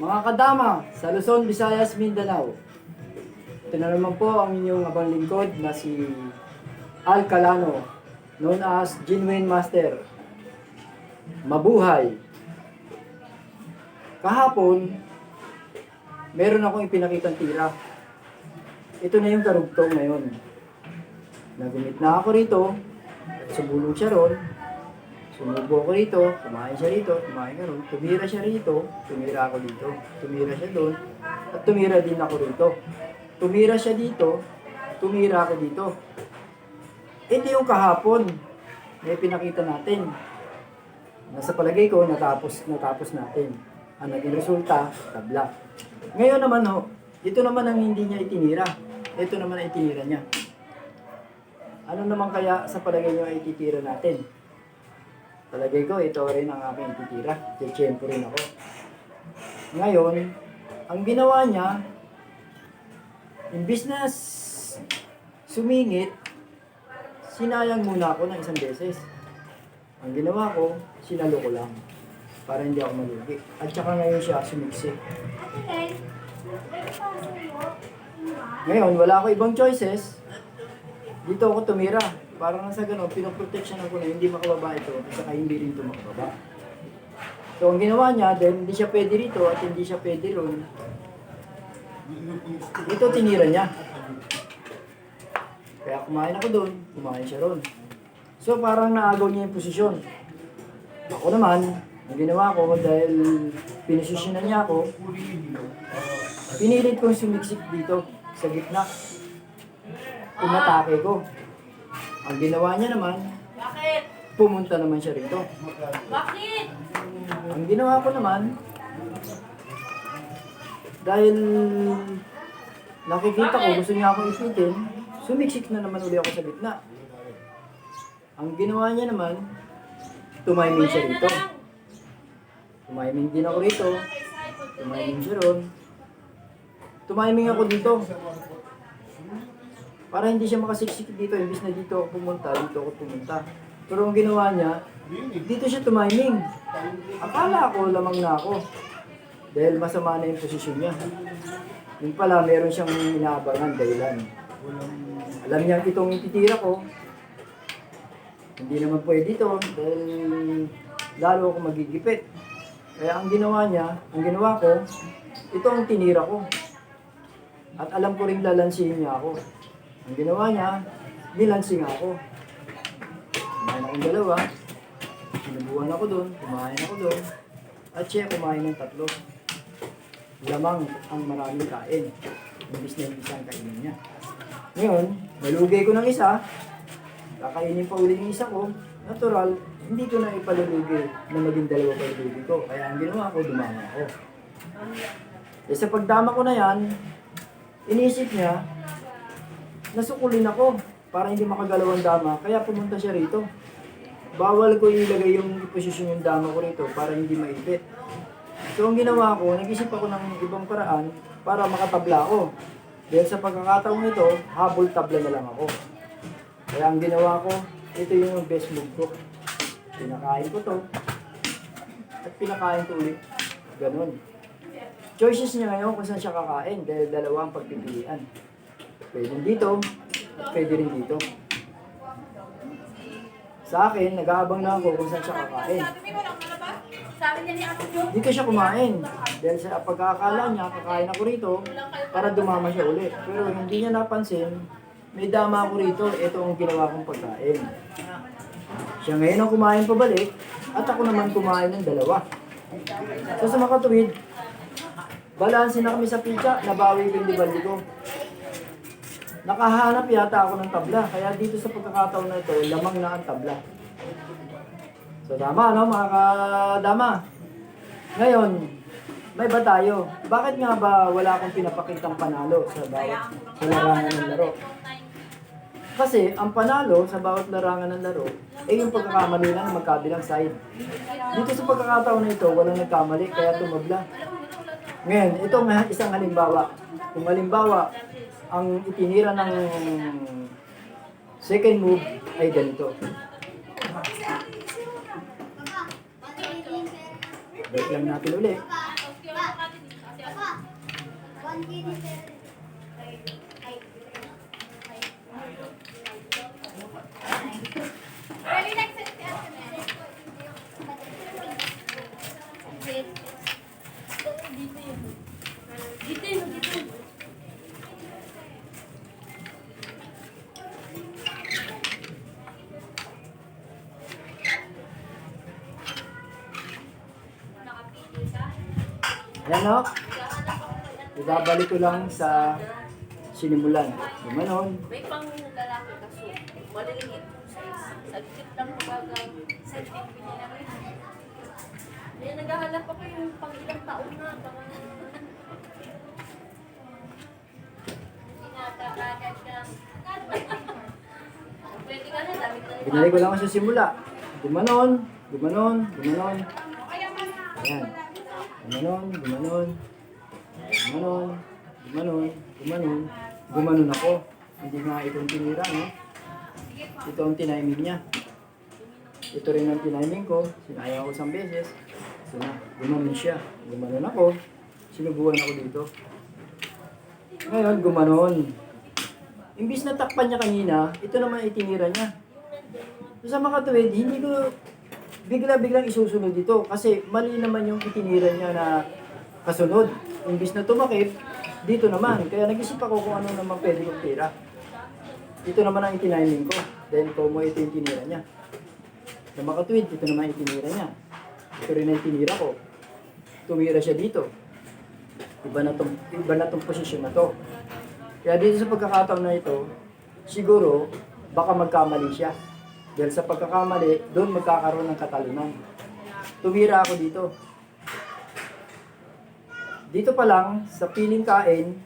Mga kadama sa Luzon, Visayas, Mindanao. Ito na naman po ang inyong abang lingkod na si Al Calano, known as Genuine Master. Mabuhay! Kahapon, meron akong ipinakitang tira. Ito na yung karugtong ngayon. Nagumit na ako rito, sumulong siya ron, sumubo ako rito, kumain siya rito, kumain ka ron, tumira siya rito, tumira ako dito, tumira siya doon, at tumira din ako rito. Tumira siya dito, tumira ako dito. Ito yung kahapon na ipinakita natin. Nasa palagay ko, natapos natin. Ang naging resulta, tabla. Ngayon naman ito naman ang hindi niya itinira. Ito naman ang itinira niya. Ano naman kaya sa palagay niyo ay ititira natin? Palagay ko, ito rin ang aking ititira. Tiyempo rin ako. Ngayon, ang ginawa niya, imbis na sumingit, sinayang muna ako ng isang beses. Ang ginawa ko, sinalo ko lang para hindi ako malugi. At saka ngayon siya sumiksik. Ngayon, wala ako ibang choices. Dito ako tumira. Parang nasa gano'n, pinoprotection ako na hindi makababa ito at saka hindi rin ito makababa. So, ang ginawa niya, then hindi siya pwede rito at hindi siya pwede ron. Ito tinira niya. Kaya kumain ako doon, kumain siya ron. So, parang naagaw niya yung posisyon. Ako naman, ang ginawa ko, dahil pinisisyonan niya ako, pinilit kong sumiksik dito, sa gitna. Umatake ko. Ang ginawa niya naman, pumunta naman siya rito. Bakit? Ang ginawa ko naman, dahil nakikita ko, gusto niya akong ipitin, sumiksik na naman uli ako sa gitna. Ang ginawa niya naman, tumiming siya rito. Tumiming din ako rito. Tumiming siya ron. Tumiming ako dito. Para hindi siya makasiksik dito, imbis na dito ako pumunta, dito ako pumunta. Pero ang ginawa niya, dito siya tumiming. Akala ko lamang na ako. Dahil masama na yung posisyon niya. Yung pala, meron siyang inaabangan dahilan. Alam niya itong ititira ko, hindi naman pwede ito dahil lalo ako magigipit. Kaya ang ginawa niya, ang ginawa ko, ito ang tinira ko. At alam ko rin lalansihin niya ako. Ang ginawa niya, nilansing ako. Kumain akong dalawa, sinubuhan ako doon, kumain ako doon, at siya kumain ng 3. Lamang ang maraming kain. Imbis na yung isang kainin niya. Ngayon, nalugay ko ng isa, kakainin pa uli yung isa ko, natural, hindi ko na ipalulugi na maging 2 pa yung lugi ko. Kaya ang ginawa ko, dumama ako. E sa pagdama ko na yan, inisip niya, nasukulin ako para hindi makagalaw ang dama, kaya pumunta siya rito. Bawal ko ilagay yung posisyon yung dama ko rito para hindi maipit. So ang ginawa ko, nag-isip ako ng ibang paraan para makatabla ako. Dahil sa pagkakataong ito, habol tabla na lang ako. Kaya ang ginawa ko, ito yung best move ko. Pinakain ko to. At pinakain ko ulit. Ganon. Choices niya ngayon kung saan siya kakain dahil 2 ang pagpipilian. Pwede dito, pwede rin dito. Sa akin, nag-aabang na ako kung saan siya kakain. Sabi niya ni Ako Jo. Dito siya kumain. Dahil sa pagkakala niya, kakain ako rito para dumama siya ulit. Pero hindi niya napansin, may dama ako rito, ito ang ginawa kong pagkain. Siya ngayon ang kumain pabalik, at ako naman kumain ng 2. So sa makatuwid, balansin na kami sa pizza, nabawi ko yung dibaldi ko. Nakahanap yata ako ng tabla, kaya dito sa pagkakataon na ito, lamang na ang tabla. So tama, no, mga kadama? Ngayon, may ba tayo? Bakit nga ba wala akong pinapakitang panalo sa bawat larangan ng laro? Kasi ang panalo sa bawat larangan ng laro ay yung pagkakamali lang ng magkabilang side. Dito sa pagkakataon na ito, walang nagkamali, kaya tumabla. Ngayon, ito ang isang halimbawa. Kung halimbawa, ang itinira ng second move ay ganito. Break lang natin ulit. Dito yun, dito yun. Ayan o. Ibabalik ko lang sa sinimulan. Gumanon. May pang lalaki kaso. Maliliit yung size. Sagkit lang magagang. Sagkit pinilaki. May naghahanap ako yung pang ilang taon na. Tinatakagan ka. Pwede ka na, damit na Binalik ko lang sa simula. Gumanon. Gumanon. Gumanon. Ayan. Gumanon. Gumanon. Gumanon. Gumanon. Gumanon. Gumanon ako. Hindi nga itong tinira, no? Ito ang tiniming niya. Ito rin ang tiniming ko. Sinayang ko isang beses. Ito na. Gumanon siya. Gumanon ako. Sinubuhan ako dito. Ngayon, gumanon. Imbis na takpan niya kanina, ito naman itinira niya. So, sa makatuwid, hindi ko bigla-biglang isusunod dito. Kasi mali naman yung itinira niya na kasunod. Imbis na tumakip, dito naman. Kaya nag-isip ako kung ano naman pwede kong tira. Ito naman ang itiniming ko. Dahil ito mo ito yung tinira niya. Sa makatuwid, ito naman itinira niya. Ito rin ang tinira ko. Tumira siya dito. Iba na tong posisyon na to. Kaya dito sa pagkakataon na ito, siguro, baka magkamali siya. Dahil sa pagkakamali, doon magkakaroon ng katalunan. Tumira ako dito. Dito pa lang, sa piling kain,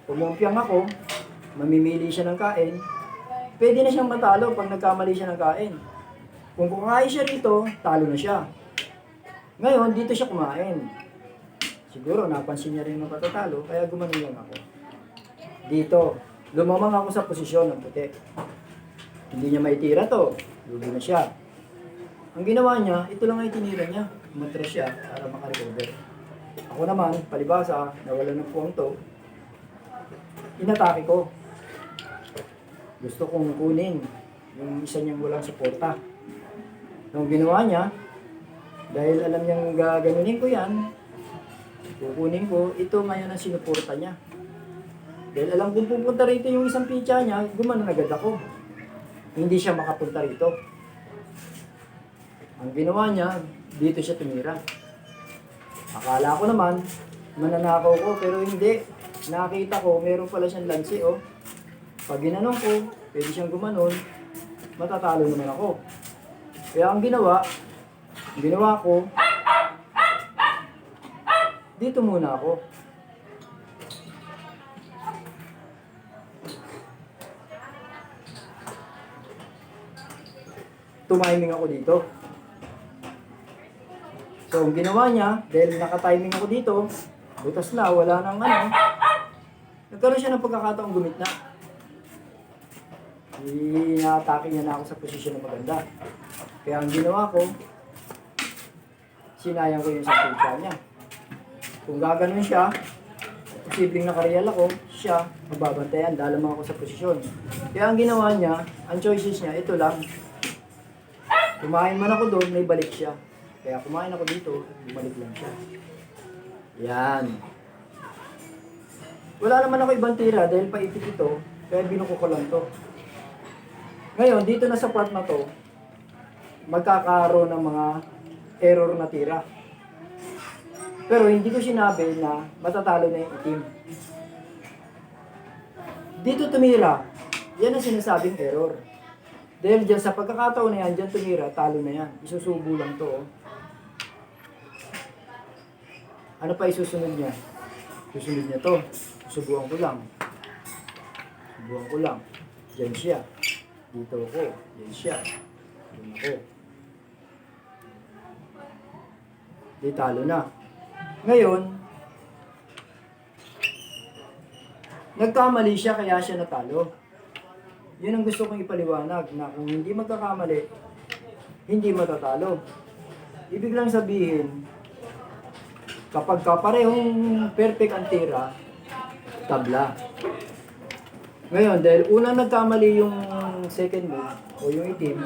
pumumpyang ako, mamimili siya ng kain, pwede na siyang matalo pag nagkamali siya ng kain. Kung kumain siya rito, talo na siya. Ngayon, dito siya kumain. Siguro, napansin niya rin ng patatalo, kaya gumanon lang ako. Dito, lumamang ako sa posisyon ng puti. Hindi niya maitira to. Lugi na siya. Ang ginawa niya, ito lang ay tinira niya. Umatras siya para makarecover. Ako naman, palibasa, nawala ng puwang to. Inatake ko. Gusto kong kunin yung isa niyang walang suporta. Nung ginawa niya, dahil alam niyang gaganunin ko yan, kukunin ko, ito ngayon ang sinuporta niya. Dahil alam kong pupunta rito yung isang pitya niya, gumanon agad ako. Hindi siya makapunta rito. Ang ginawa niya, dito siya tumira. Akala ko naman, mananakaw ko, pero hindi. Nakita ko, meron pala siyang lansi, oh. Pag ginanong ko, pwede siyang gumanon, matatalo naman ako. Kaya ang ginawa ko, dito muna ako. Tumiming ako dito. So, ang ginawa niya, dahil naka-timing ako dito, butas na, wala nang ano, nagkaroon siya ng pagkakataong gumit na. Ina-atake niya na ako sa posisyon na maganda. Kaya ang ginawa ko, sinayang ko yung sakita niya. Kung gaganon siya, posibleng nakareal ako, siya, magbabantayan, dalamang ako sa posisyon. Kaya ang ginawa niya, ang choices niya, ito lang. Kumain man ako doon, may balik siya. Kaya kumain ako dito, bumalik lang siya. Yan. Wala naman ako ibang tira dahil paipit ito, kaya binuko ko lang to. Ngayon, dito na sa part na to, magkakaroon ng mga error na tira. Pero hindi ko sinabi na matatalo na yung itim. Dito tumira, yan ang sinasabing error. Dahil dyan sa pagkakataon na yan, dyan tumira, talo na yan. Isusubo lang to. Oh. Ano pa isusunod niya? Susunod niya to. Susubuan ko lang. Subuan ko lang. Dyan siya. Dito ako. Dyan siya. Dyan ako. Di talo na. Ngayon, nagkamali siya kaya siya natalo. Yun ang gusto kong ipaliwanag na kung hindi magkakamali, hindi matatalo. Ibig lang sabihin, kapag parehong perfect ang tira, tabla. Ngayon, dahil unang nagkamali yung second move, o yung itim,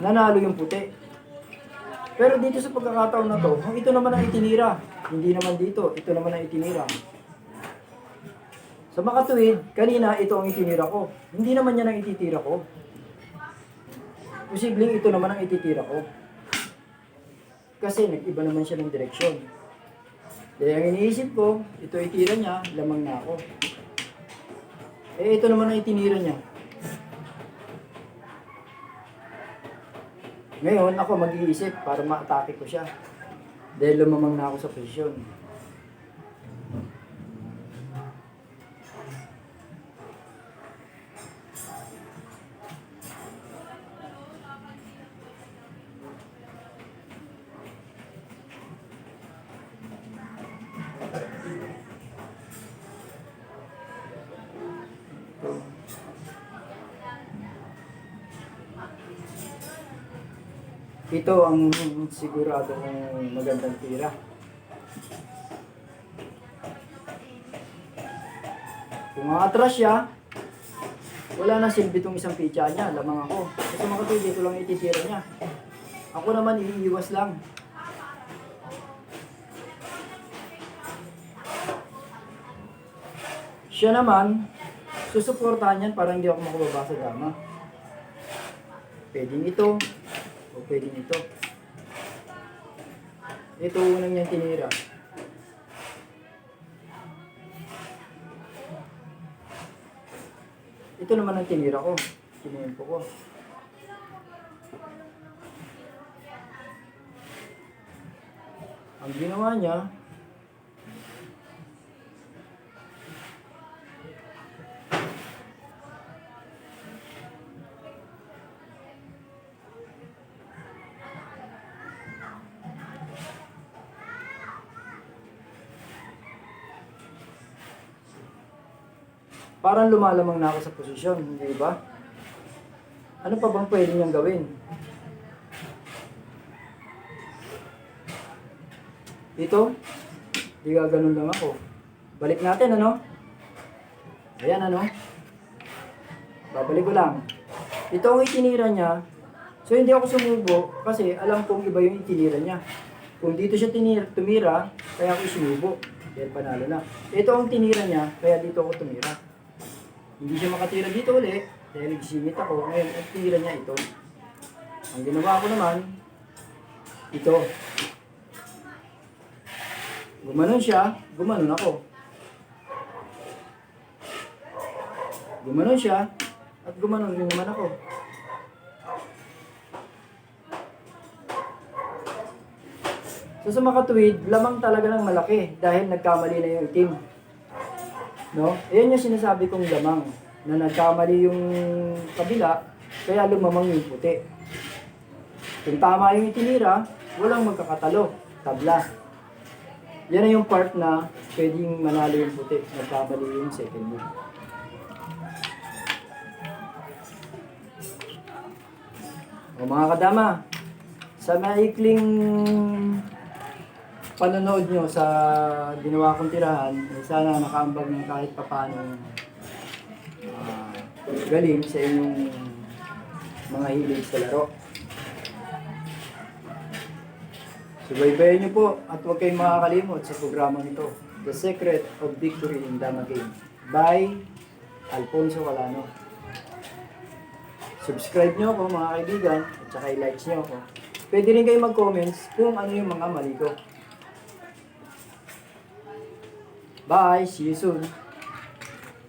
nanalo yung puti. Pero dito sa pagkakataon na to, ito naman ang itinira. Hindi naman dito, ito naman ang itinira. Sa makatuwid, kanina ito ang itinira ko. Hindi naman yan ang ititira ko. Posibleng ito naman ang ititira ko. Kasi nag-iba naman siya ng direksyon. Kaya ang iniisip ko, ito itira niya, lamang na ako. Eh, ito naman ang itinira niya. Ngayon, ako mag-iisip para ma-atake ko siya. Dahil lumamang na ako sa posisyon. Ito ang sigurado kong magandang tira. Kung atras siya, wala na silbi itong isang pitya niya, lamang ako. Kasi makatuwid, dito lang ititira niya. Ako naman, iiwas lang. Siya naman, susuportahan yan para hindi ako makababa sa dama. Pwedeng ito, o pwedeng ito. Ito unang niyang tinira. Ito naman ang tinira ko. Tinimpo ko. Ang ginawa niya, parang lumalamang na ako sa posisyon, hindi ba? Ano pa bang pwede niyang gawin? Ito, di gaganon lang ako. Balik natin, ano? Ayan, ano? Babalik ko lang. Ito ang itinira niya. So, hindi ako sumubo kasi alam kong iba yung itinira niya. Kung dito siya tumira, kaya ako sumubo. Dahil panalo na. Ito ang tinira niya, kaya dito ako tumira. Hindi siya makatira dito ulit dahil nagsingit ako. Ngayon, ang tira niya ito. Ang ginawa ko naman, ito. Gumanon siya, gumanon ako. Gumanon siya, at gumanon din naman ako. So sa makatuwid, lamang talaga ng malaki dahil nagkamali na yung itim. No? Ayan yung sinasabi kong lamang na nagkamali yung kabila, kaya lumamang yung puti. Kung tama yung itinira, walang magkakatalo, tabla. Yan na yung part na pwedeng manalo yung puti, nagkamali yung second move. O mga kadama, sa maikling panonood nyo sa ginawa kong tirahan, sana nakaambag ng kahit papano galing sa inyong mga hilig sa laro. Subaybayan nyo po at huwag kayong makakalimot sa programang ito, The Secret of Victory in Dama Game by Alfonso Calano. Subscribe nyo ako mga kaibigan at saka i-likes nyo ako. Pwede rin kayo mag-comments kung ano yung mga mali ko. Bye! See you soon!